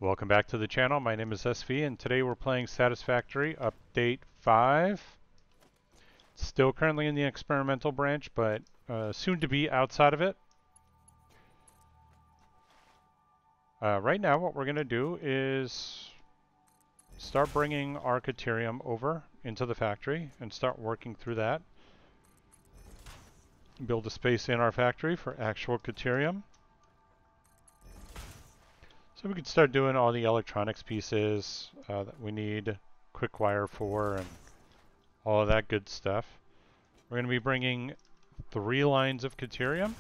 Welcome back to the channel. My name is SV and today we're playing Satisfactory Update 5. Still currently in the experimental branch, but soon to be outside of it. Right now what we're going to do is start bringing our Caterium over into the factory and start working through that. Build a space in our factory for actual Caterium. So we could start doing all the electronics pieces that we need quick wire for and all of that good stuff. We're going to be bringing 3 lines of Caterium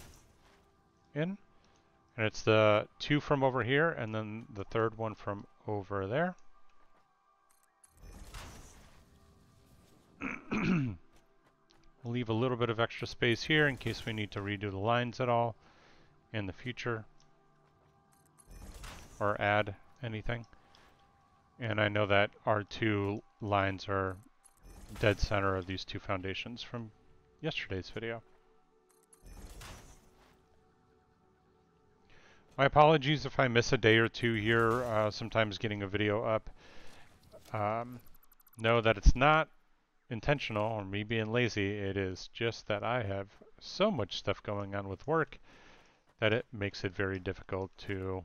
in, and it's the 2 from over here and then the 3rd one from over there. We'll leave a little bit of extra space here in case we need to redo the lines at all in the future or add anything. And I know that our 2 lines are dead center of these 2 foundations from yesterday's video. My apologies if I miss a day or 2 here, sometimes getting a video up. Know that it's not intentional or me being lazy, it is just that I have so much stuff going on with work that it makes it very difficult to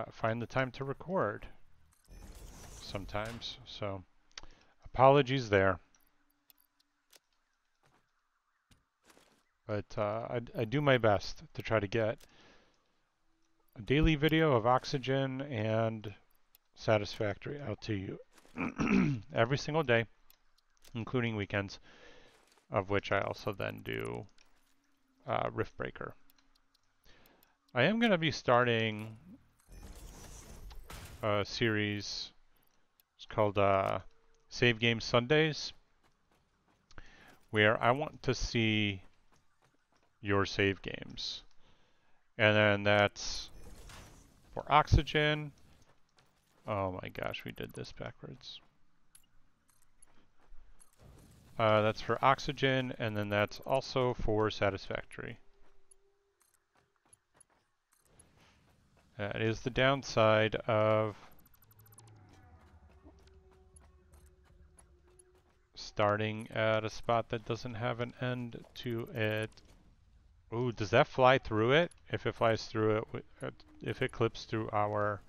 find the time to record sometimes. So apologies there. But I do my best to try to get a daily video of Oxygen and Satisfactory out to you every single day, including weekends, of which I also then do Rift Breaker. I am going to be starting a series. It's called Save Game Sundays, where I want to see your save games. And then that's for Oxygen. Oh my gosh, we did this backwards. That's for Oxygen, and then that's also for Satisfactory. That is the downside of starting at a spot that doesn't have an end to it. Ooh, does that fly through it? If it flies through it, if it clips through our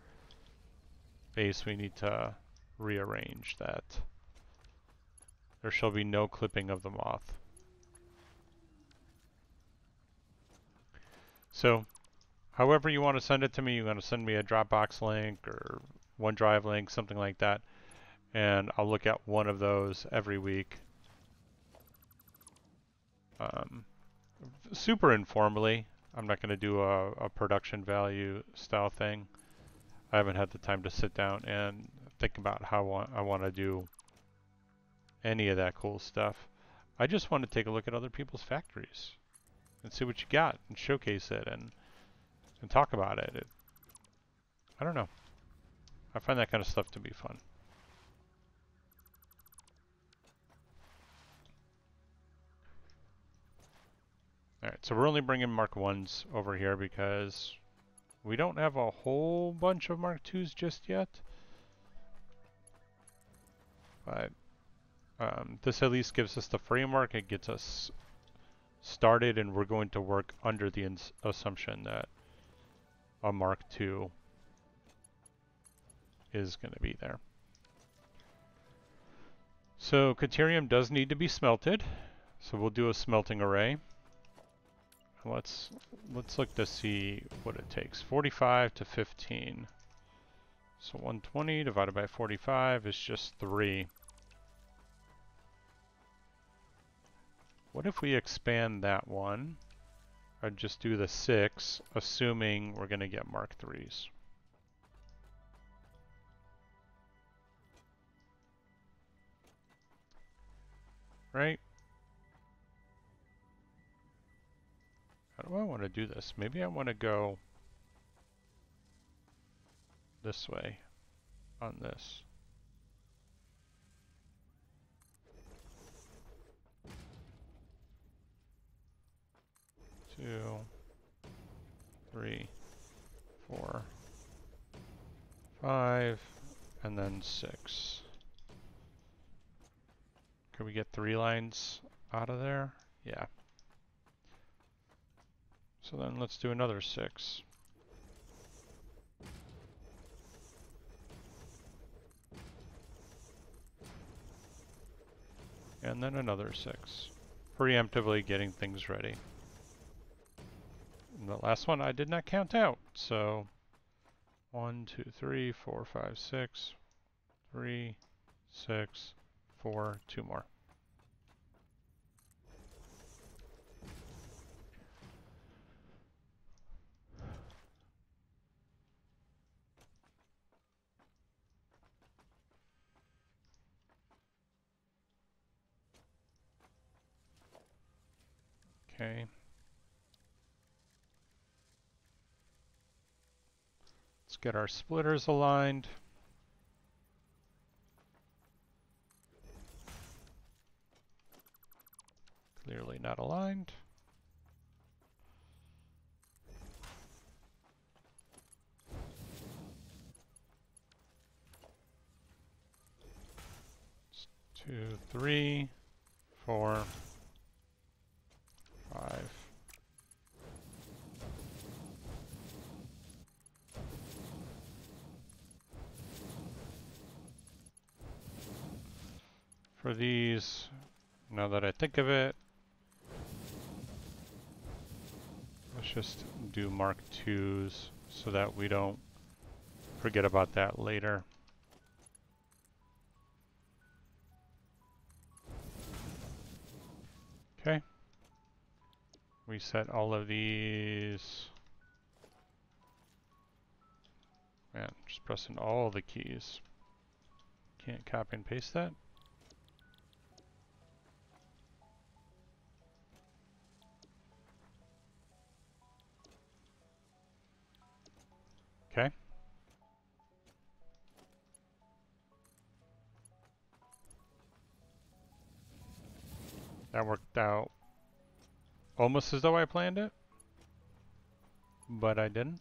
base, we need to rearrange that. There shall be no clipping of the moth. So, however you want to send it to me, you want to send me a Dropbox link or OneDrive link, something like that, and I'll look at one of those every week. Super informally. I'm not going to do a production value style thing. I haven't had the time to sit down and think about how I want to do any of that cool stuff. I just want to take a look at other people's factories and see what you got and showcase it and talk about it. I don't know. I find that kind of stuff to be fun. Alright, so we're only bringing Mark 1s over here because we don't have a whole bunch of Mark 2s just yet. But this at least gives us the framework. It gets us started, and we're going to work under the assumption that a Mark II is going to be there. So Caterium does need to be smelted, so we'll do a smelting array. Let's look to see what it takes. 45 to 15. So 120 divided by 45 is just 3. What if we expand that one? I'd just do the 6, assuming we're going to get Mark 3s. Right? How do I want to do this? Maybe I want to go this way on this. 2, 3, 4, 5, and then 6. Can we get 3 lines out of there? Yeah. So then let's do another 6. And then another 6. Preemptively getting things ready. And the last one I did not count out, so 1, 2, 3, 4, 5, 6, 3, 6, 4, 2 more. Okay. Let's get our splitters aligned. Clearly not aligned. It's 2, 3, 4, 5. For these, now that I think of it, let's just do Mark IIs so that we don't forget about that later. Okay. We set all of these. Man, just pressing all the keys. Can't copy and paste that. Okay. That worked out almost as though I planned it, but I didn't.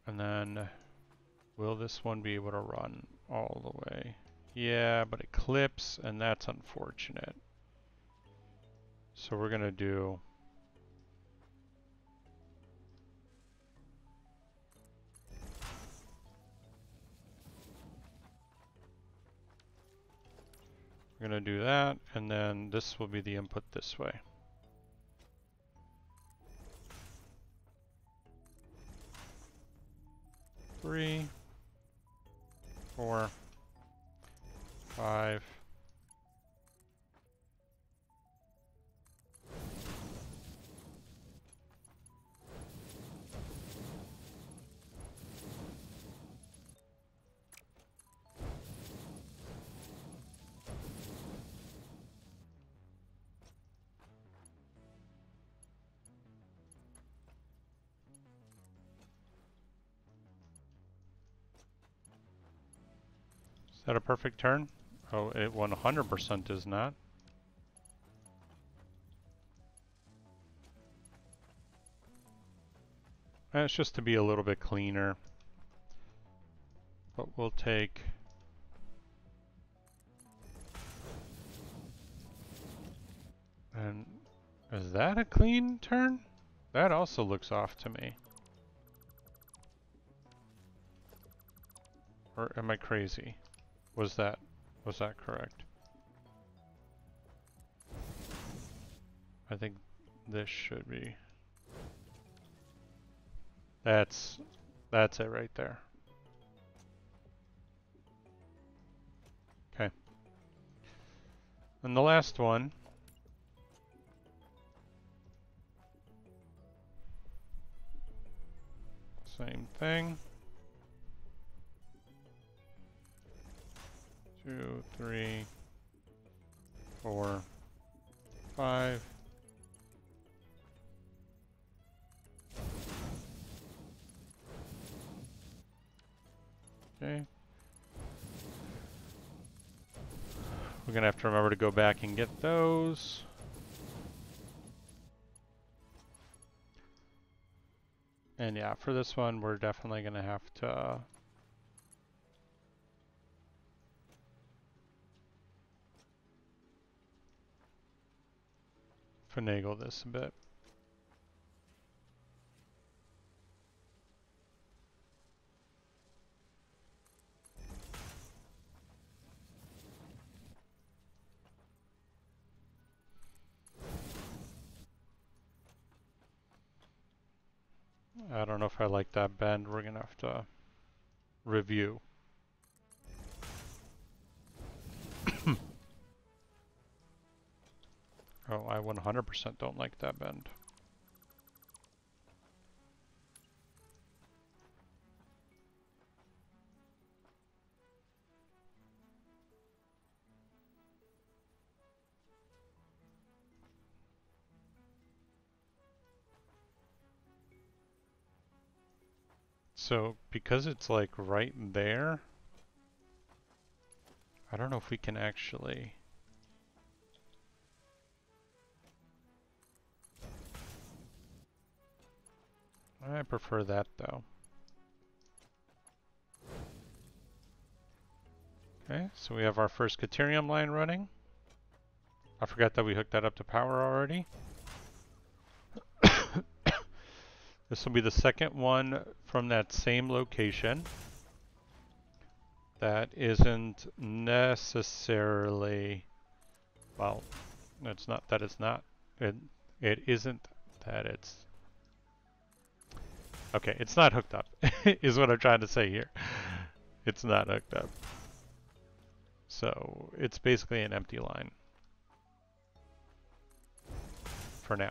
And then, will this one be able to run all the way? Yeah, but it clips, and that's unfortunate. So we're gonna do that, and then this will be the input this way. Three, 4, 5. Is that a perfect turn? Oh, it 100% is not. And it's just to be a little bit cleaner. But we'll take... And is that a clean turn? That also looks off to me. Or am I crazy? Was that correct? I think this should be. That's it right there. Okay. And the last one. Same thing. 2, 3, 4, 5. Okay. We're gonna have to remember to go back and get those. And yeah, for this one, we're definitely going to have to finagle this a bit. I don't know if I like that bend. We're going to have to review. Oh, I 100% don't like that bend. So, because it's like right there, I don't know if we can actually... I prefer that though. Okay, so we have our first Caterium line running. I forgot that we hooked that up to power already. This will be the second one from that same location. That isn't necessarily, well, it's not that it's not, it isn't that it's, okay, it's not hooked up, is what I'm trying to say here. It's not hooked up. So it's basically an empty line for now.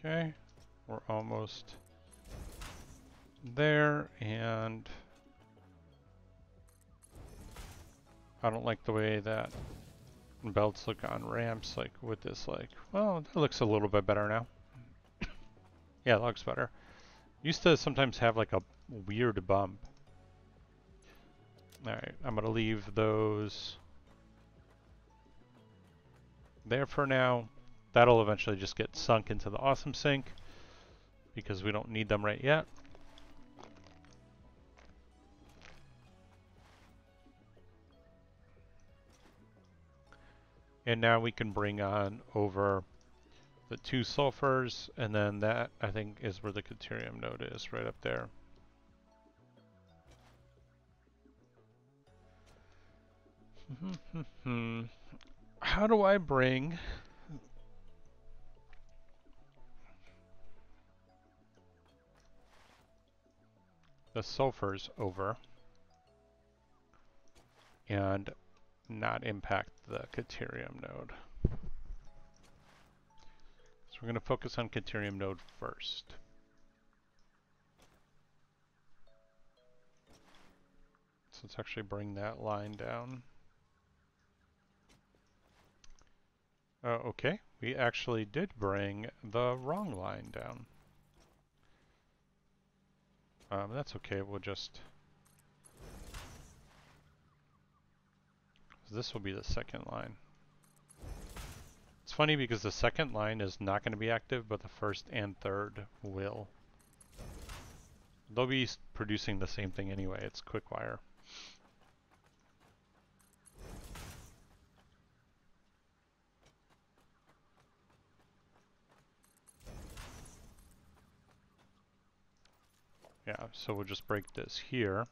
Okay, we're almost there, and I don't like the way that belts look on ramps, like with this, like, well, that looks a little bit better now. Yeah, it looks better. Used to sometimes have like a weird bump. Alright, I'm gonna leave those there for now. That'll eventually just get sunk into the awesome sink because we don't need them right yet. And now we can bring on over the 2 sulfurs, and then that, I think, is where the Caterium node is, right up there. How do I bring the sulfurs over and not impact the Caterium node? So we're going to focus on Caterium node first. So let's actually bring that line down. Okay, we actually did bring the wrong line down. That's okay, we'll just... This will be the second line. It's funny because the second line is not going to be active, but the first and third will. They'll be producing the same thing anyway, it's quick wire. Yeah, so we'll just break this here.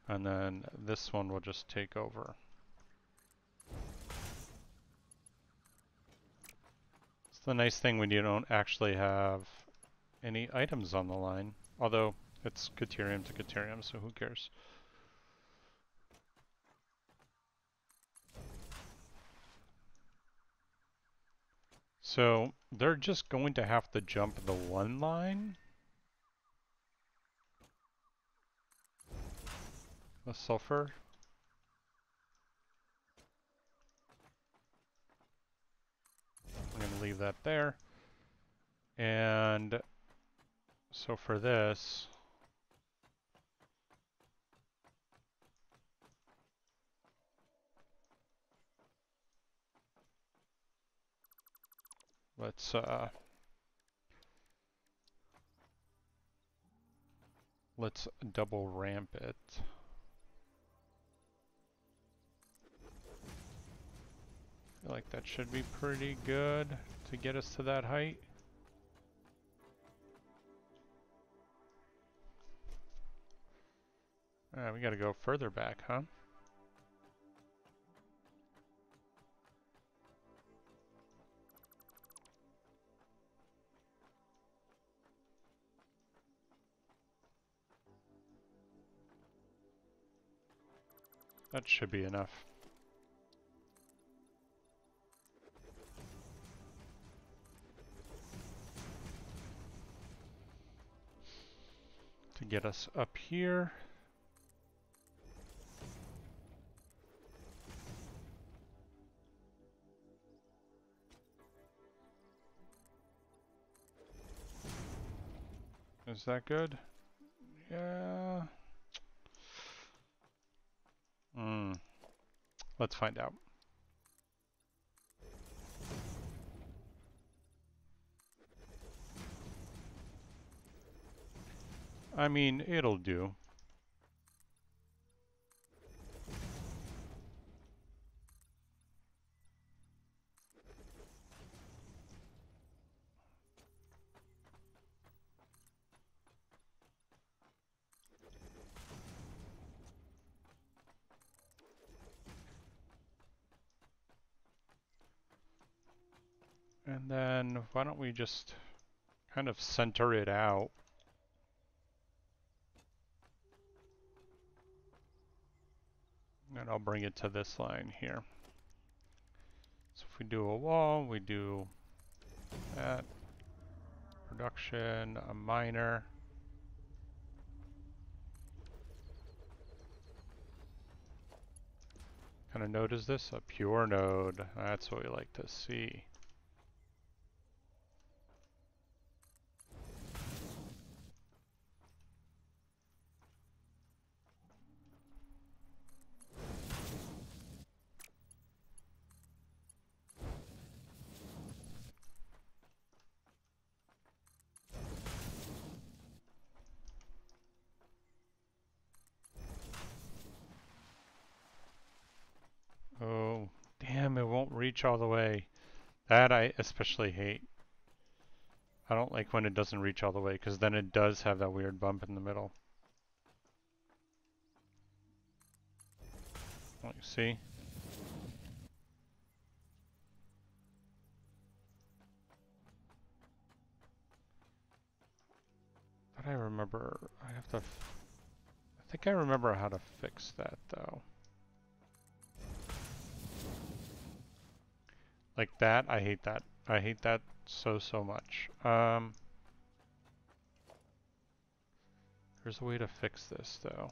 And then this one will just take over. It's the nice thing when you don't actually have any items on the line. Although, it's Caterium to Caterium, so who cares? So, they're just going to have to jump the one line. The sulfur. leave that there. And so for this, let's double ramp it. I feel like that should be pretty good to get us to that height. We gotta go further back, huh? That should be enough. To get us up here. Is that good? Yeah. Let's find out. I mean, it'll do. And then why don't we just kind of center it out. And I'll bring it to this line here. So if we do a wall, we do that. Production, a miner. What kind of node is this? A pure node. That's what we like to see. Oh, damn, it won't reach all the way. That I especially hate. I don't like when it doesn't reach all the way, because then it does have that weird bump in the middle. Like, see? But I remember, I think I remember how to fix that, though. Like that, I hate that. I hate that so much. There's a way to fix this, though.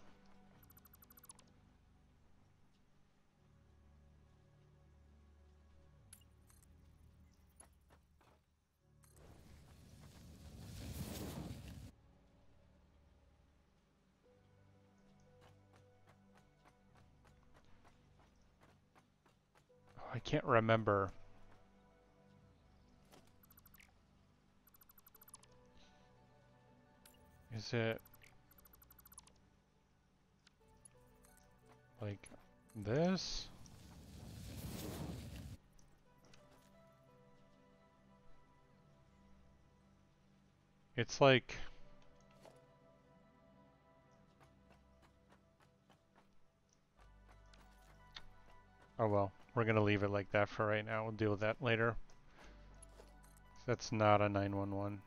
Oh, I can't remember. Is it like this? It's like... Oh well, we're gonna leave it like that for right now. We'll deal with that later. That's not a 911.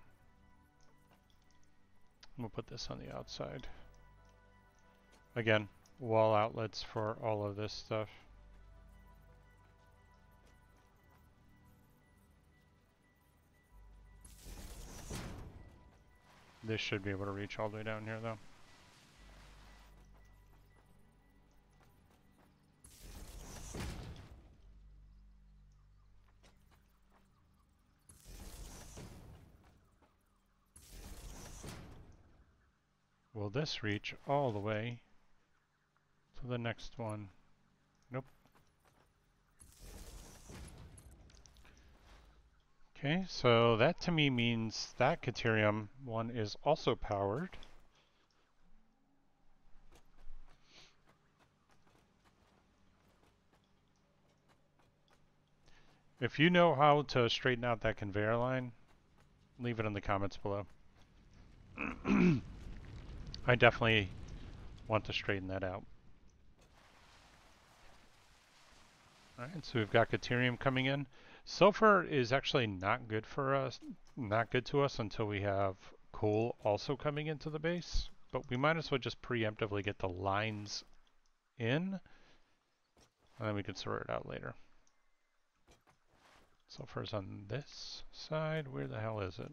We'll put this on the outside. Again, wall outlets for all of this stuff. This should be able to reach all the way down here, though. Will this reach all the way to the next one? Nope. Okay, so that to me means that Caterium one is also powered. If you know how to straighten out that conveyor line, leave it in the comments below. I definitely want to straighten that out. Alright, so we've got Caterium coming in. Sulfur is actually not good for us, not good to us until we have coal also coming into the base, but we might as well just preemptively get the lines in, and then we can sort it out later. Sulfur's on this side. Where the hell is it?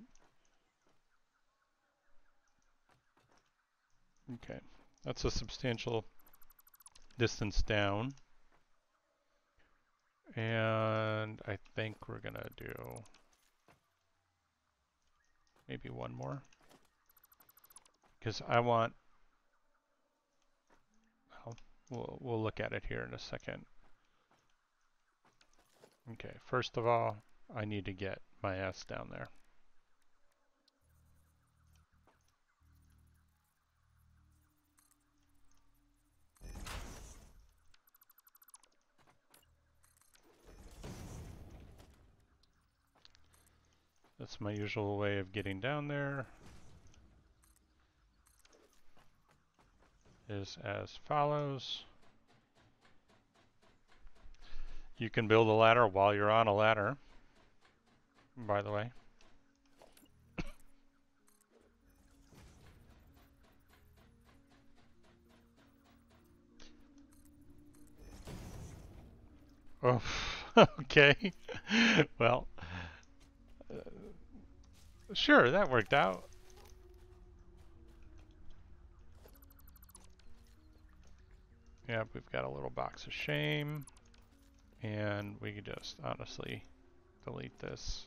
Okay, that's a substantial distance down. And I think we're gonna do maybe one more. Because I want, well, we'll look at it here in a second. Okay, first of all, I need to get my ass down there. That's my usual way of getting down there. Is as follows. You can build a ladder while you're on a ladder, by the way. Oh, okay. Well, sure, that worked out. Yep, we've got a little box of shame. And we could just honestly delete this.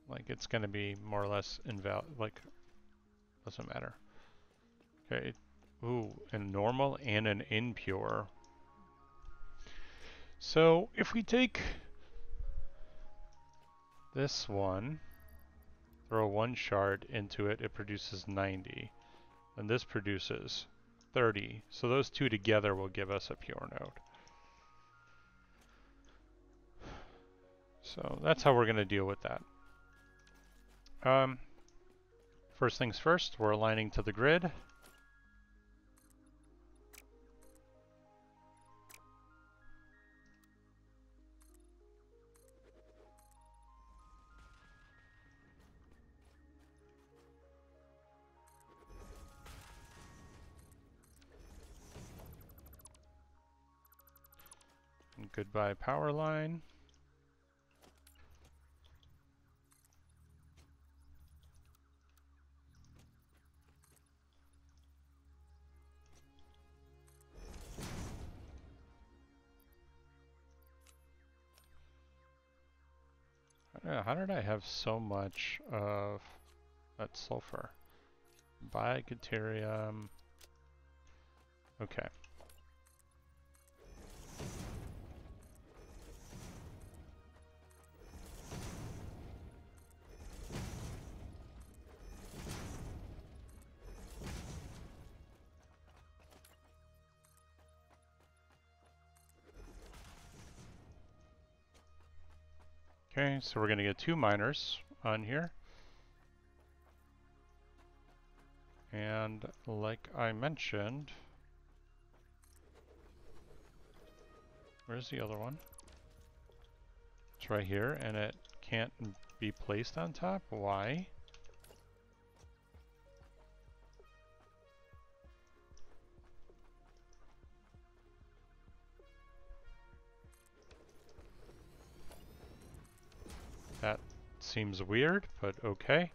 Like, it's going to be more or less invalid, like, doesn't matter. Okay, ooh, a normal and an impure. So, if we take this one, throw one shard into it, it produces 90. And this produces 30. So those two together will give us a pure node. So that's how we're going to deal with that. First things first, we're aligning to the grid. And goodbye power line. How did I have so much of that sulfur? Buy Caterium. Okay. Okay, so we're going to get 2 miners on here. And like I mentioned, where's the other one? It's right here, and it can't be placed on top. Why? That seems weird, but okay.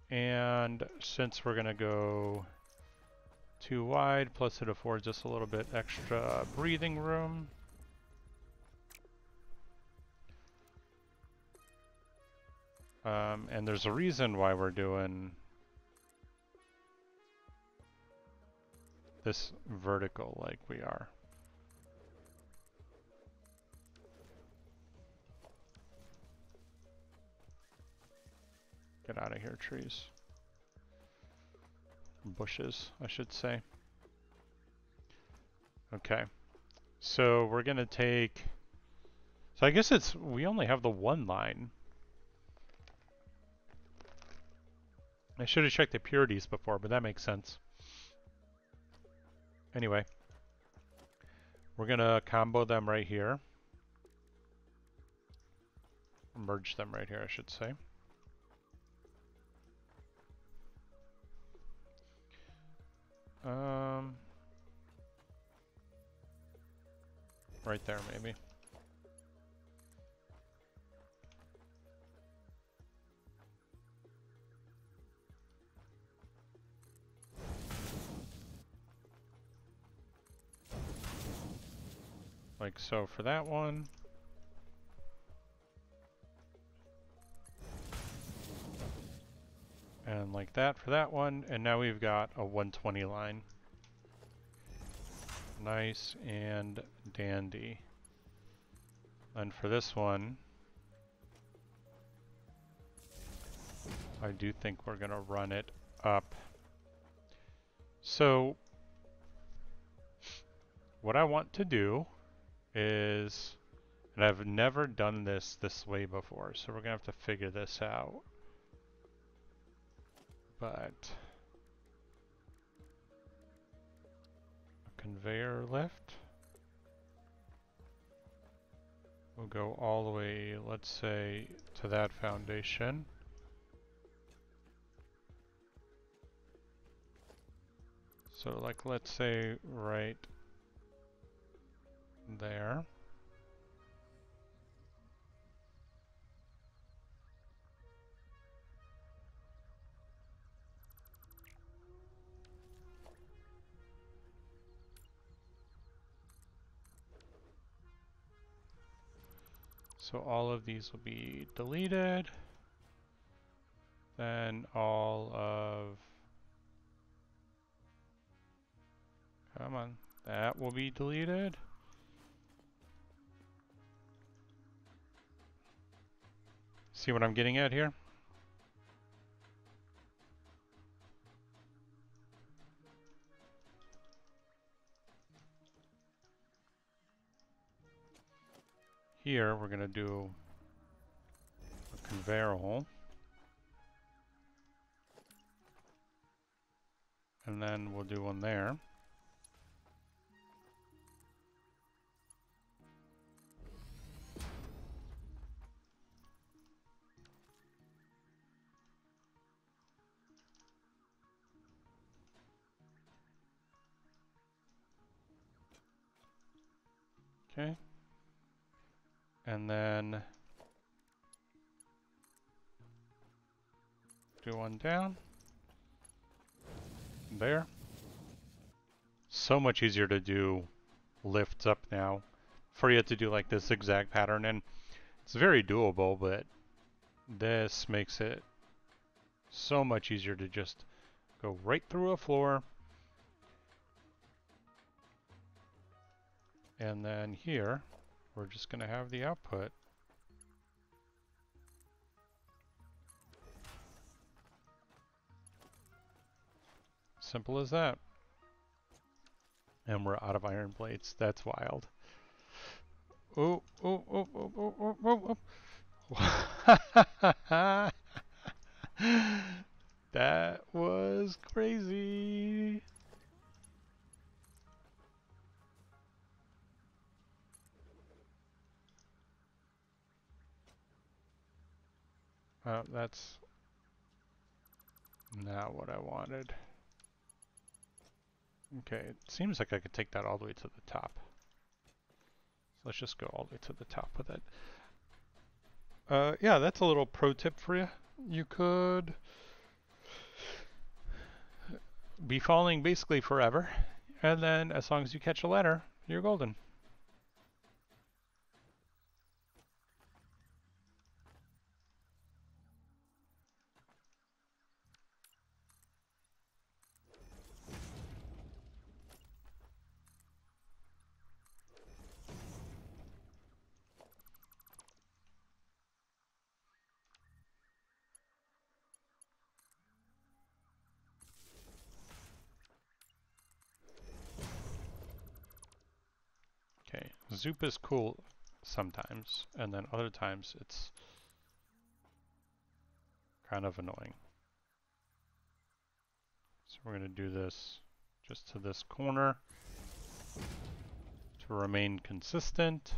And since we're gonna go too wide, plus it affords us a little bit extra breathing room. And there's a reason why we're doing this vertical like we are. Get out of here, trees. Bushes, I should say. Okay. So we're gonna take, so I guess it's, we only have the one line. I should have checked the purities before, but that makes sense. Anyway, we're gonna combo them right here. Merge them right here, I should say. Right there, maybe. Like so for that one. And like that for that one. And now we've got a 120 line. Nice and dandy. And for this one, I do think we're gonna run it up. So what I want to do is, and I've never done this way before, so we're gonna have to figure this out. But a conveyor lift will go all the way, let's say, to that foundation. So like, let's say right there. So all of these will be deleted. Then all of, come on, that will be deleted. See what I'm getting at here? Here we're going to do a conveyor hole. And then we'll do one there. Okay. And then do one down. There. So much easier to do lifts up now. For you to do like this zigzag pattern, and it's very doable, but this makes it so much easier to just go right through a floor. And then here, we're just going to have the output. Simple as that. And we're out of iron plates. That's wild. Oh, oh, oh, oh, oh, oh, oh, oh. That was crazy. That's not what I wanted. Okay, it seems like I could take that all the way to the top. So let's just go all the way to the top with it. Yeah, that's a little pro tip for you. You could be falling basically forever, and then as long as you catch a ladder, you're golden. Zoop is cool sometimes, and then other times it's kind of annoying. So we're going to do this just to this corner to remain consistent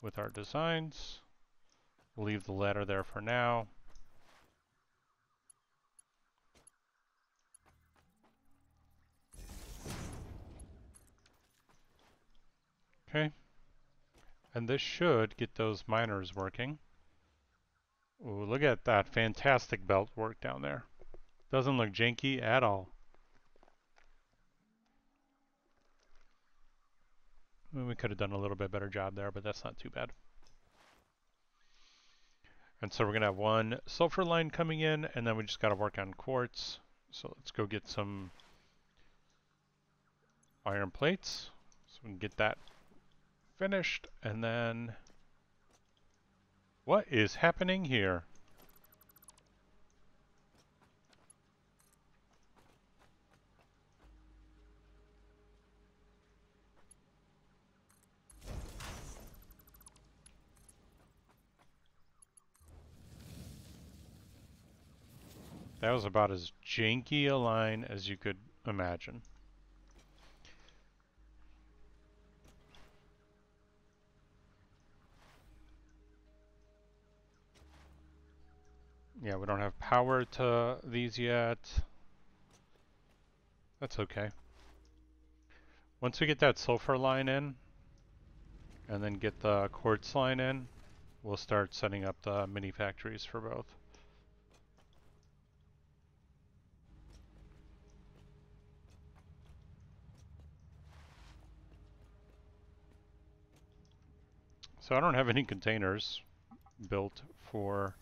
with our designs. We'll leave the ladder there for now. Okay. And this should get those miners working. Ooh, look at that fantastic belt work down there. Doesn't look janky at all. We could have done a little bit better job there, but that's not too bad. And so we're going to have one sulfur line coming in, and then we just got to work on quartz. So let's go get some iron plates so we can get that finished. And then what is happening here? That was about as janky a line as you could imagine. Yeah, we don't have power to these yet. That's okay. Once we get that sulfur line in, and then get the quartz line in, we'll start setting up the mini factories for both. So I don't have any containers built for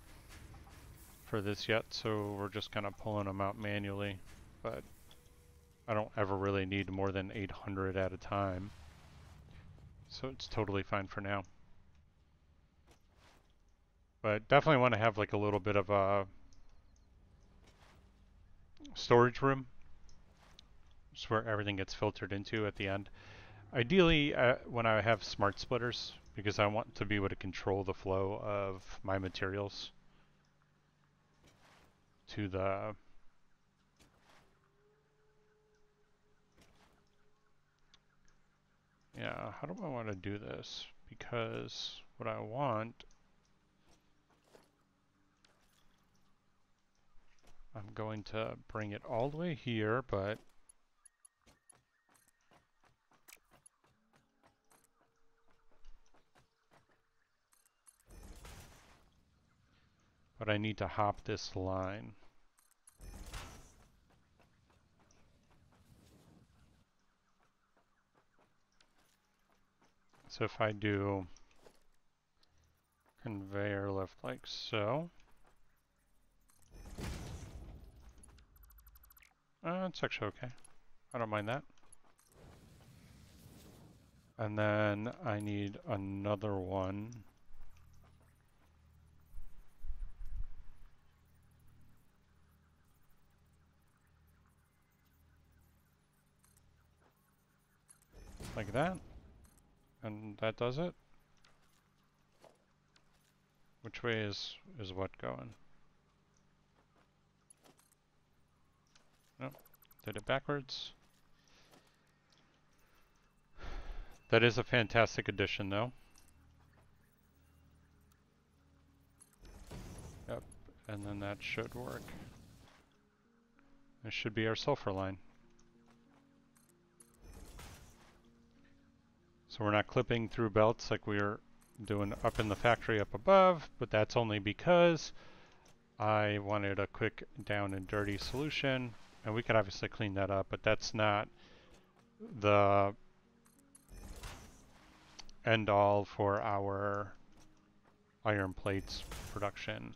this yet, so we're just kind of pulling them out manually. But I don't ever really need more than 800 at a time, so it's totally fine for now. But definitely want to have like a little bit of a storage room, just where everything gets filtered into at the end. Ideally, when I have smart splitters, because I want to be able to control the flow of my materials to the yeah, how do I want to do this? Because what I want, I'm going to bring it all the way here, but I need to hop this line. So if I do conveyor lift like so, it's actually okay. I don't mind that. And then I need another one. Like that. And that does it. Which way is what going? Nope. Did it backwards. That is a fantastic addition though. Yep. And then that should work. This should be our sulfur line. So we're not clipping through belts like we were doing up in the factory up above, but that's only because I wanted a quick down and dirty solution, and we could obviously clean that up, but that's not the end all for our iron plates production.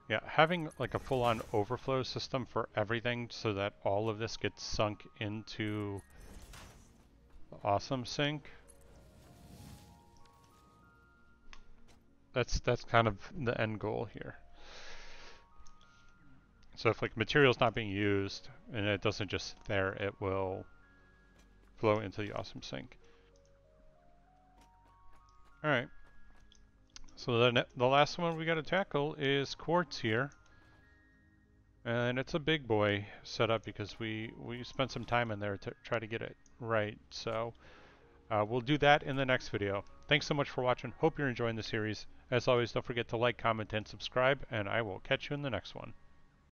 Yeah, having like a full-on overflow system for everything so that all of this gets sunk into the awesome sink. That's kind of the end goal here. So if like material's not being used and it doesn't just sit there, it will flow into the awesome sink. All right. So the last one we got to tackle is quartz here. And it's a big boy setup because we spent some time in there to try to get it right. So we'll do that in the next video. Thanks so much for watching. Hope you're enjoying the series. As always, don't forget to like, comment, and subscribe, and I will catch you in the next one.